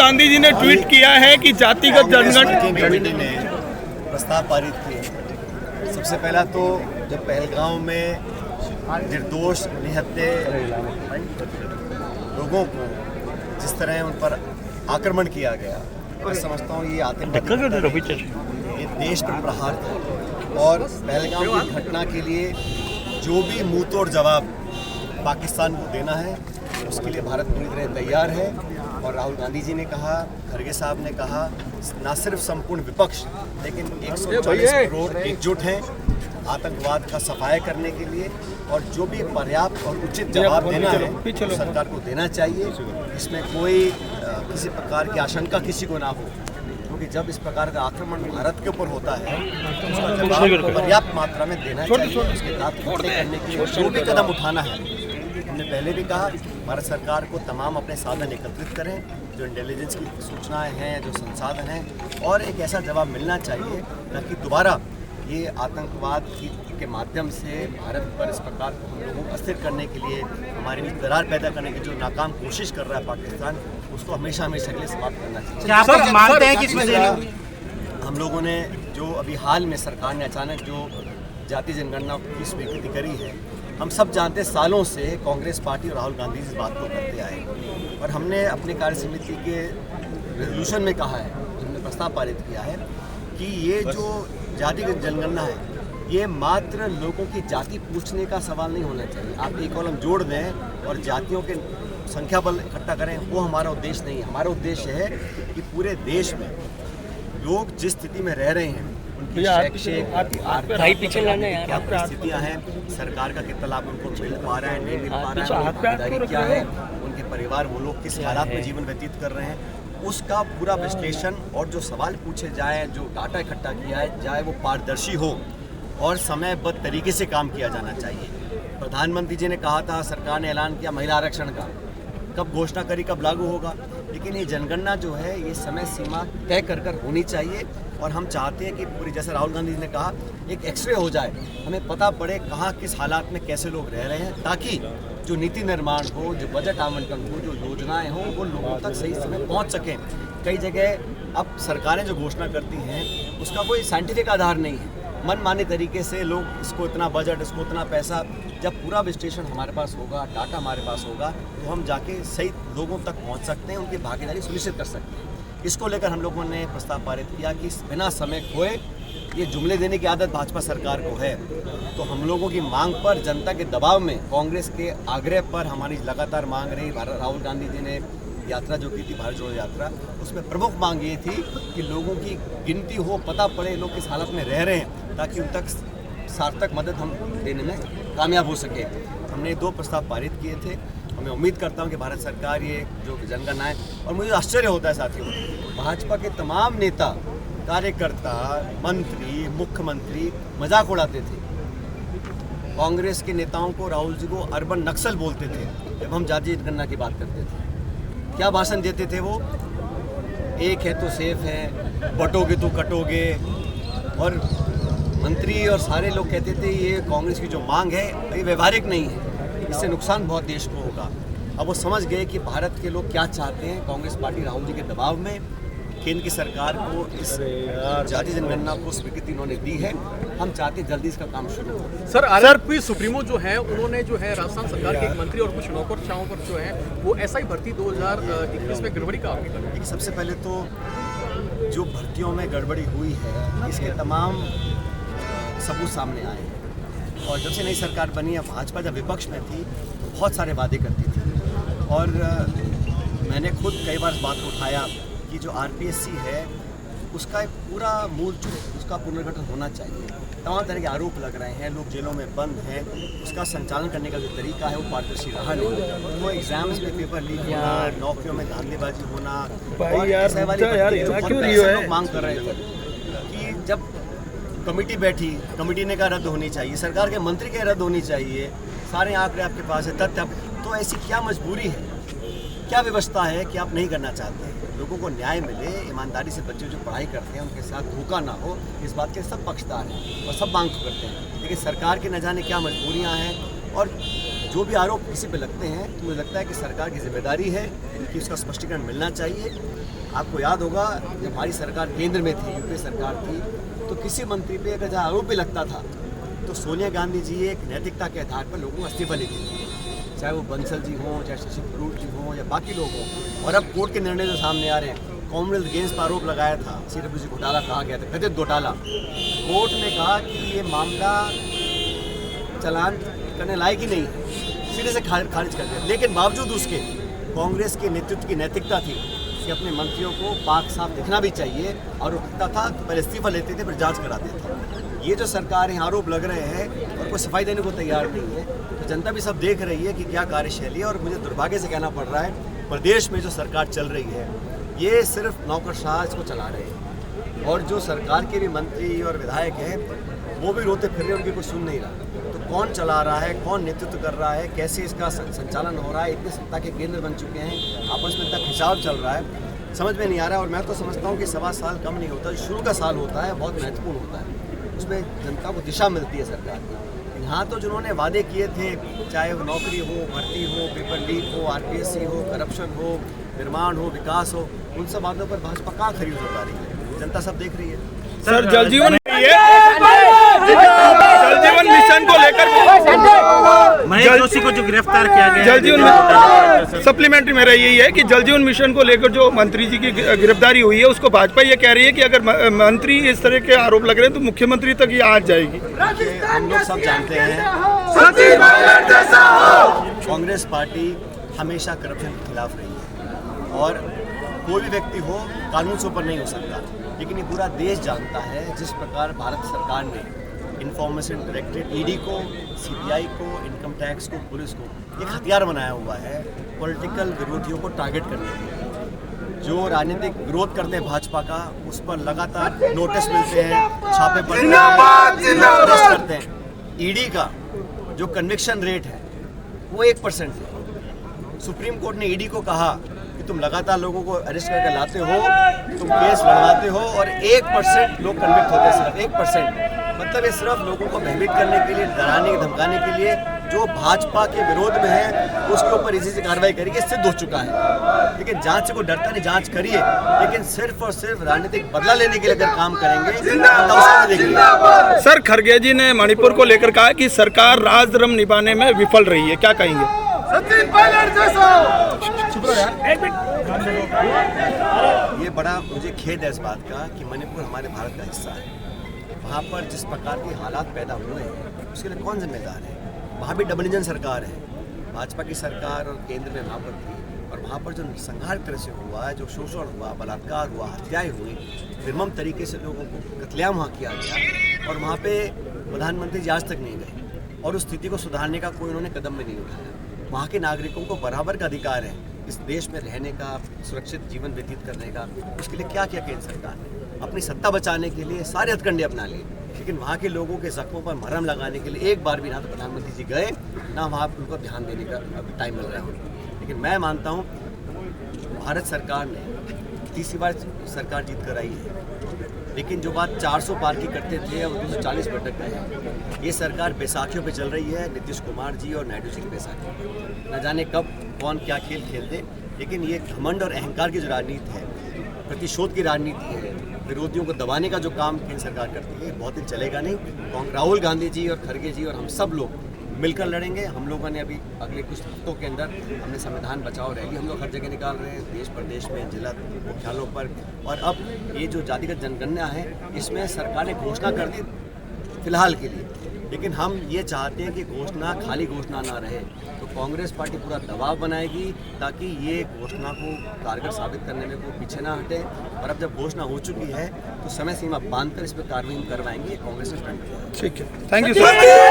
गांधी जी ने ट्वीट किया है कि जातिगत जनगणना कमेटी ने प्रस्ताव पारित किए। सबसे पहला तो जब पहलगांव में निर्दोष निहत्थे लोगों को जिस तरह उन पर आक्रमण किया गया, मैं समझता हूँ ये आतंकवादी, ये देश पर प्रहार था। और पहलगाम की घटना के लिए जो भी मुंह तोड़ जवाब पाकिस्तान को देना है, उसके लिए भारत पूरी तरह तैयार है। और राहुल गांधी जी ने कहा, खड़गे साहब ने कहा, न सिर्फ संपूर्ण विपक्ष लेकिन 140 करोड़ एकजुट हैं आतंकवाद का सफाया करने के लिए। और जो भी पर्याप्त और उचित जवाब देना है तो सरकार को देना चाहिए। इसमें कोई किसी प्रकार की आशंका किसी को ना हो, क्योंकि जब इस प्रकार का आक्रमण भारत के ऊपर होता है तो उसका जवाब पर्याप्त मात्रा में देना चाहिए। उसके साथ करने के लिए जो भी कदम उठाना है, हमने पहले भी कहा, भारत सरकार को तमाम अपने साधन एकत्रित करें, जो इंटेलिजेंस की सूचनाएं हैं, जो संसाधन हैं, और एक ऐसा जवाब मिलना चाहिए ताकि दोबारा ये आतंकवाद के माध्यम से भारत पर इस प्रकार को हम लोगों को अस्थिर करने के लिए, हमारे बीच दरार पैदा करने की जो नाकाम कोशिश कर रहा है पाकिस्तान, उसको हमेशा हमेशा के लिए समाप्त करना चाहिए। आप मानते हैं कि इसमें हम लोगों ने जो अभी हाल में सरकार ने अचानक जो जाति जनगणना की स्वीकृति करी है, हम सब जानते हैं सालों से कांग्रेस पार्टी और राहुल गांधी इस बात को करते आए। और हमने अपने कार्य समिति के रेजोल्यूशन में कहा है, हमने प्रस्ताव पारित किया है कि ये जो जाति जनगणना है, ये मात्र लोगों की जाति पूछने का सवाल नहीं होना चाहिए। आप एक कॉलम जोड़ दें और जातियों के संख्या बल इकट्ठा करें, वो हमारा उद्देश्य नहीं है। हमारा उद्देश्य है कि पूरे देश में लोग जिस स्थिति में रह रहे हैं, उनकी शैक्षिक आर्थिक क्या परिस्थितियाँ हैं, सरकार का कितना लाभ उनको मिल पा रहा है, नहीं मिल पा रहा है, भागीदारी क्या है, उनके परिवार, वो लोग किस हालात में जीवन व्यतीत कर रहे हैं, उसका पूरा विश्लेषण और जो सवाल पूछे जाए, जो डाटा इकट्ठा किया जाए, वो पारदर्शी हो और समयबद्ध तरीके से काम किया जाना चाहिए। प्रधानमंत्री जी ने कहा था, सरकार ने ऐलान किया महिला आरक्षण का, कब घोषणा करी, कब लागू होगा, लेकिन ये जनगणना जो है ये समय सीमा तय कर होनी चाहिए। और हम चाहते हैं कि पूरी, जैसे राहुल गांधी जी ने कहा, एक एक्सरे हो जाए, हमें पता पड़े कहाँ किस हालात में कैसे लोग रह रहे हैं, ताकि जो नीति निर्माण हो, जो बजट आवंटन हो, जो योजनाएं हों, वो लोगों तक सही समय पहुंच सकें। कई जगह अब सरकारें जो घोषणा करती हैं उसका कोई साइंटिफिक आधार नहीं है, मनमाने तरीके से लोग इसको इतना बजट, इसको इतना पैसा, जब पूरा विश्लेषण हमारे पास होगा, डाटा हमारे पास होगा, तो हम जाके सही लोगों तक पहुंच सकते हैं, उनकी भागीदारी सुनिश्चित कर सकते हैं। इसको लेकर हम लोगों ने प्रस्ताव पारित किया कि बिना समय खोए, ये जुमले देने की आदत भाजपा सरकार को है, तो हम लोगों की मांग पर, जनता के दबाव में, कांग्रेस के आग्रह पर हमारी लगातार मांग रही, राहुल गांधी जी ने यात्रा जो की थी, भारत जोड़ो यात्रा, उसमें प्रमुख मांग ये थी कि लोगों की गिनती हो, पता पड़े लोग किस हालत में रह रहे हैं, ताकि उन तक सार्थक मदद हम देने में कामयाब हो सके। हमने 2 प्रस्ताव पारित किए थे। मैं उम्मीद करता हूं कि भारत सरकार ये जो जनगणना है, और मुझे आश्चर्य होता है साथियों, भाजपा के तमाम नेता, कार्यकर्ता, मंत्री, मुख्यमंत्री मजाक उड़ाते थे। कांग्रेस के नेताओं को, राहुल जी को अर्बन नक्सल बोलते थे जब हम जाति जनगणना की बात करते थे। क्या भाषण देते थे वो? एक है तो सेफ है, बटोगे तो कटोगे। और मंत्री और सारे लोग कहते थे ये कांग्रेस की जो मांग है ये व्यवहारिक नहीं है, इससे नुकसान बहुत देश को होगा। अब वो समझ गए कि भारत के लोग क्या चाहते हैं। कांग्रेस पार्टी राहुल जी के दबाव में केंद्र की सरकार को इस जाति जनगणना को स्वीकृति इन्होंने दी है। हम चाहते हैं जल्दी इसका काम शुरू हो। सर, आरएलपी सुप्रीमो जो है, उन्होंने जो है राजस्थान सरकार के एक मंत्री और कुछ नौकरशाहों पर जो है वो एसआई भर्ती 2021 में गड़बड़ी का आरोप लगा। सबसे पहले तो जो भर्तियों में गड़बड़ी हुई है, इसके तमाम सबूत सामने आए हैं। और जब से नई सरकार बनी है, भाजपा जब विपक्ष में थी तो बहुत सारे वादे करती थी, और मैंने खुद कई बार बात उठाया कि जो आरपीएससी है उसका एक पूरा मूल उसका पुनर्गठन होना चाहिए। तमाम तरह के आरोप लग रहे हैं, लोग जेलों में बंद हैं, उसका संचालन करने का जो तरीका है वो पारदर्शी रहा नहीं। वो एग्जाम्स में पेपर लीक होना, नौकरियों में धांधलीबाजी होना, और ऐसे वाली लोग मांग कर रहे थे कि जब कमेटी बैठी, कमेटी ने कहा रद्द होनी चाहिए, सरकार के मंत्री के रद्द होनी चाहिए, सारे आंकड़े आपके पास है, तथ्य, तो ऐसी क्या मजबूरी है, क्या व्यवस्था है कि आप नहीं करना चाहते हैं? लोगों को न्याय मिले, ईमानदारी से बच्चे जो पढ़ाई करते हैं उनके साथ धोखा ना हो, इस बात के सब पक्षदार हैं और सब मांग करते हैं, लेकिन सरकार के न जाने क्या मजबूरियां हैं। और जो भी आरोप किसी पे लगते हैं तो मुझे लगता है कि सरकार की जिम्मेदारी है कि उसका स्पष्टीकरण मिलना चाहिए। आपको याद होगा जब हमारी सरकार केंद्र में थी, यूपीए सरकार थी, तो किसी मंत्री पे अगर जहाँ आरोप भी लगता था तो सोनिया गांधी जी एक नैतिकता के आधार पर लोगों को इस्तीफा लेती थी, चाहे वो बंसल जी हों, चाहे शशि थरूर जी हों या बाकी लोग हों। और अब कोर्ट के निर्णय जो सामने आ रहे हैं, कॉमनवेल्थ गेम्स पर आरोप लगाया था, CWC घोटाला कहा गया था, कथित घोटाला, कोर्ट ने कहा कि ये मामला चालान करने लायक ही नहीं है, सिरे से खारिज कर दिया। लेकिन बावजूद उसके कांग्रेस के नेतृत्व की नैतिकता थी कि अपने मंत्रियों को पाक साफ दिखना भी चाहिए, और वो दिखता था तो पहले इस्तीफा लेते थे, फिर जांच कराते थे। ये जो सरकार यहाँ आरोप लग रहे हैं और कोई सफाई देने को तैयार नहीं है, तो जनता भी सब देख रही है कि क्या कार्यशैली है। और मुझे दुर्भाग्य से कहना पड़ रहा है, प्रदेश में जो सरकार चल रही है ये सिर्फ नौकरशाह इसको चला रहे हैं, और जो सरकार के भी मंत्री और विधायक हैं वो भी रोते फिर रहे हैं, उनकी कोई सुन नहीं रहा। तो कौन चला रहा है, कौन नेतृत्व कर रहा है, कैसे इसका संचालन हो रहा है, इतने सत्ता के केंद्र बन चुके हैं, आपस में इतना खिंचाव चल रहा है, समझ में नहीं आ रहा है। और मैं तो समझता हूँ कि 1.25 साल कम नहीं होता, शुरू का साल होता है बहुत महत्वपूर्ण होता है, उसमें जनता को दिशा मिलती है सरकार की। यहाँ तो जिन्होंने वादे किए थे, चाहे वो नौकरी हो, भर्ती हो, पेपर लीक हो, RPSC हो, करप्शन हो, निर्माण हो, विकास हो, उन सब बातों पर भाजपा कहाँ खरी उतर पा रही है, जनता सब देख रही है। सर जल जीवन मिशन को लेकर महेश जोशी को जो गिरफ्तार किया गया, जल जीवन सप्लीमेंट्री मेरा यही है कि जल जीवन मिशन को लेकर जो मंत्री जी की गिरफ्तारी हुई है उसको भाजपा ये कह रही है कि अगर मंत्री इस तरह के आरोप लग रहे हैं तो मुख्यमंत्री तक ये आज जाएगी। हम लोग सब जानते हैं कांग्रेस पार्टी हमेशा करप्शन के खिलाफ रही है, और कोई भी व्यक्ति हो कानून से ऊपर नहीं हो सकता। लेकिन ये पूरा देश जानता है जिस प्रकार भारत सरकार ने इंफॉर्मेशन डायरेक्टरेट ED को, CBI को, इनकम टैक्स को, पुलिस को एक हथियार बनाया हुआ है पॉलिटिकल विरोधियों को टारगेट करने के लिए। जो राजनीतिक विरोध करते हैं भाजपा का, उस पर लगातार नोटिस मिलते हैं, छापे पड़ते हैं, अरेस्ट करते हैं। ED का जो कन्विक्शन रेट है वो 1% है। सुप्रीम कोर्ट ने ED को कहा कि तुम लगातार लोगों को अरेस्ट करके लाते हो, तुम केस लड़वाते हो, और 1% लोग कन्विक्ट होते हैं, सिर्फ 1%। मतलब ये सिर्फ लोगों को भयभीत करने के लिए, डराने धमकाने के लिए, जो भाजपा के विरोध में है उसके ऊपर इसी से कार्रवाई करेगी, सिद्ध हो चुका है। लेकिन जांच से कोई डरता नहीं, जांच करिए, लेकिन सिर्फ और सिर्फ राजनीतिक बदला लेने के लिए अगर काम करेंगे। सर खड़गे जी ने मणिपुर को लेकर कहा कि सरकार राजधर्म निभाने में विफल रही है, क्या कहेंगे? ये बड़ा मुझे खेद है इस बात का कि मणिपुर हमारे भारत का हिस्सा है। वहाँ पर जिस प्रकार के हालात पैदा हुए हैं उसके लिए कौन जिम्मेदार है? वहाँ भी डबल इंजन सरकार है, भाजपा की सरकार और केंद्र में वहाँ पर थी, और वहाँ पर जो संघार तरह से हुआ, जो शोषण हुआ, बलात्कार हुआ, हत्याएं हुई, निर्मम तरीके से लोगों को कत्लेआम वहाँ किया गया, और वहाँ पे प्रधानमंत्री जी आज तक नहीं गए, और उस स्थिति को सुधारने का कोई उन्होंने कदम भी नहीं उठाया। वहाँ के नागरिकों को बराबर का अधिकार है इस देश में रहने का, सुरक्षित जीवन व्यतीत करने का। उसके लिए क्या किया केंद्र सरकार ने? अपनी सत्ता बचाने के लिए सारे हथकंडे अपना लिए, लेकिन वहाँ के लोगों के जख्मों पर मरहम लगाने के लिए एक बार भी ना तो प्रधानमंत्री जी गए, ना वहाँ उनको ध्यान देने का टाइम मिल रहा है। लेकिन मैं मानता हूँ भारत सरकार ने तीसरी बार सरकार जीत कर आई है, लेकिन जो बात 400 पार की करते थे अब 240 भटक गए हैं। ये सरकार बैसाखियों पे चल रही है, नीतीश कुमार जी और नायडू जी की बैसाखी। न जाने कब कौन क्या खेल खेल दे, लेकिन ये घमंड और अहंकार की जो राजनीति है, प्रतिशोध की राजनीति है, विरोधियों को दबाने का जो काम केंद्र सरकार करती है, बहुत दिन चलेगा नहीं। राहुल गांधी जी और खड़गे जी और हम सब लोग मिलकर लड़ेंगे। हम लोगों ने अभी अगले कुछ हफ्तों के अंदर हमने संविधान बचाओ रैली हम लोग हर जगह निकाल रहे हैं, देश प्रदेश में, जिला मुख्यालयों पर। और अब ये जो जातिगत जनगणना है इसमें सरकार ने घोषणा कर दी फिलहाल के लिए, लेकिन हम ये चाहते हैं कि घोषणा खाली घोषणा ना रहे। तो कांग्रेस पार्टी पूरा दबाव बनाएगी ताकि ये घोषणा को कारगर साबित करने में कोई पीछे ना हटे। और अब जब घोषणा हो चुकी है तो समय सीमा बांधकर इस पर कार्रवाई करवाएंगे। कांग्रेस ने स्टैंड किया। ठीक है, थैंक यू सर।